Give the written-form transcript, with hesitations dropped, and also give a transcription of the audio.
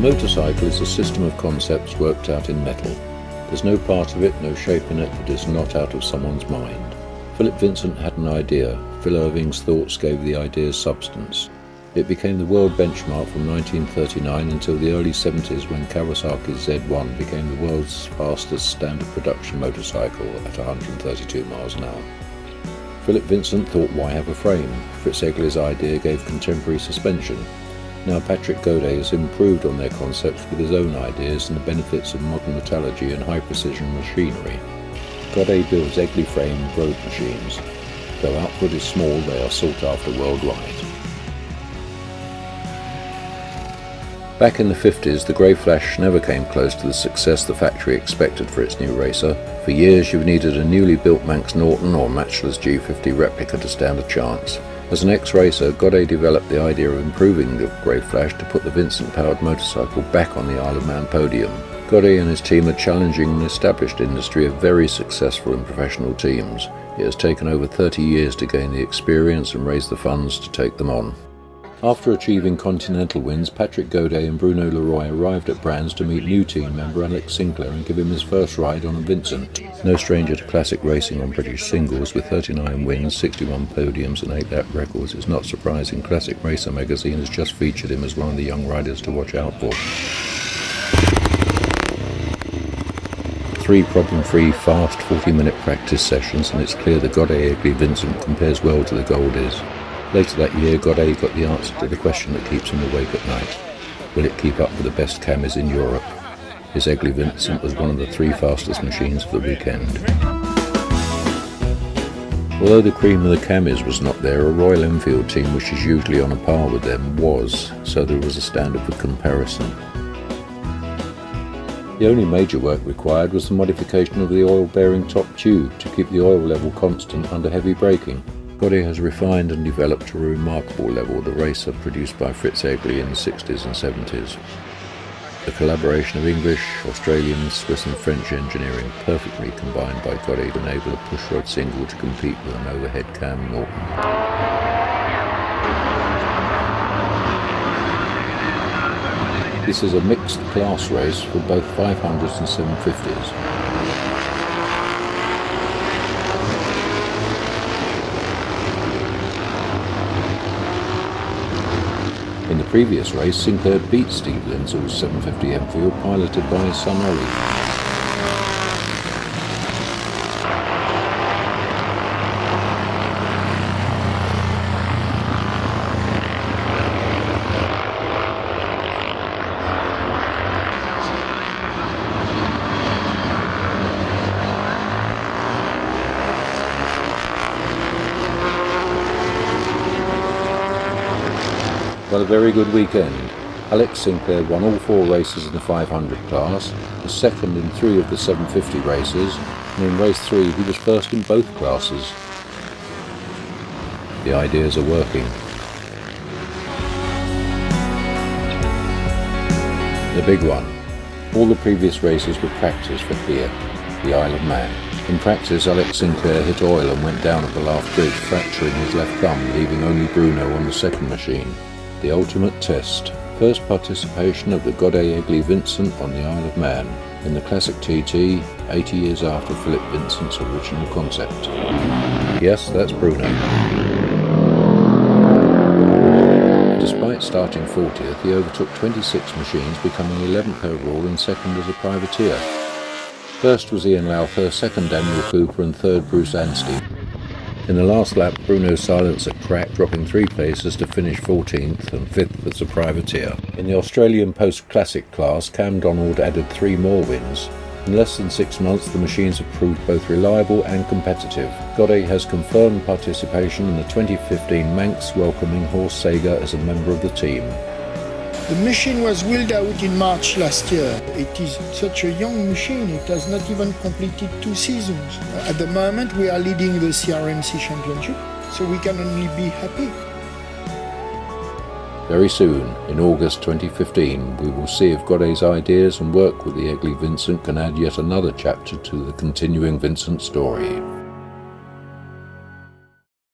motorcycle is a system of concepts worked out in metal. There's no part of it, no shape in it that is not out of someone's mind. Philip Vincent had an idea. Phil Irving's thoughts gave the idea's substance. It became the world benchmark from 1939 until the early 70s, when Kawasaki's Z1 became the world's fastest standard production motorcycle at 132 miles an hour. Philip Vincent thought, why have a frame? Fritz Egli's idea gave contemporary suspension. Now Patrick Godet has improved on their concepts with his own ideas and the benefits of modern metallurgy and high-precision machinery. Godet builds Egli frame road machines. Though output is small, they are sought after worldwide. Back in the 50s, the Grey Flash never came close to the success the factory expected for its new racer. For years you've needed a newly built Manx Norton or matchless G50 replica to stand a chance. As an ex-racer, Godet developed the idea of improving the Grey Flash to put the Vincent-powered motorcycle back on the Isle of Man podium. Godet and his team are challenging an established industry of very successful and professional teams. It has taken over 30 years to gain the experience and raise the funds to take them on. After achieving continental wins, Patrick Godet and Bruno Leroy arrived at Brands to meet new team member Alex Sinclair and give him his first ride on a Vincent. No stranger to classic racing on British singles, with 39 wins, 61 podiums and 8 lap records, it's not surprising Classic Racer magazine has just featured him as one of the young riders to watch out for. 3 problem-free, fast 40-minute practice sessions, and it's clear the Godet Egli Vincent compares well to the Goldies. Later that year, Godet got the answer to the question that keeps him awake at night. Will it keep up with the best camis in Europe? His Egli Vincent was one of the 3 fastest machines of the weekend. Although the cream of the camis was not there, a Royal Enfield team, which is usually on a par with them, was, so there was a standard for comparison. The only major work required was the modification of the oil-bearing top tube to keep the oil level constant under heavy braking. Godet has refined and developed to a remarkable level the racer produced by Fritz Egli in the 60s and 70s. The collaboration of English, Australian, Swiss and French engineering perfectly combined by Godet to enable a pushrod single to compete with an overhead cam Norton. This is a mixed class race for both 500s and 750s. In the previous race, Sinclair beat Steve Lindsall's 750 Enfield, piloted by his son Ollie. Well, a very good weekend. Alex Sinclair won all 4 races in the 500 class, was second in 3 of the 750 races, and in race 3 he was first in both classes. The ideas are working. The big one. All the previous races were practice for here, the Isle of Man. In practice, Alex Sinclair hit oil and went down at the last bridge, fracturing his left thumb, leaving only Bruno on the second machine. The ultimate test. First participation of the Godet Egli Vincent on the Isle of Man in the classic TT, 80 years after Philip Vincent's original concept. Yes, that's Bruno. Despite starting 40th, he overtook 26 machines, becoming 11th overall and second as a privateer. First was Ian Lowther, second Daniel Cooper and third Bruce Anstey. In the last lap, Bruno's silencer cracked, dropping 3 places to finish 14th and 5th as a privateer. In the Australian post-classic class, Cam Donald added 3 more wins. In less than 6 months, the machines have proved both reliable and competitive. Godet has confirmed participation in the 2015 Manx, welcoming Horst Seeger as a member of the team. The machine was wheeled out in March last year. It is such a young machine, it has not even completed 2 seasons. At the moment we are leading the CRMC Championship, so we can only be happy. Very soon, in August 2015, we will see if Godet's ideas and work with the Egli Vincent can add yet another chapter to the continuing Vincent story.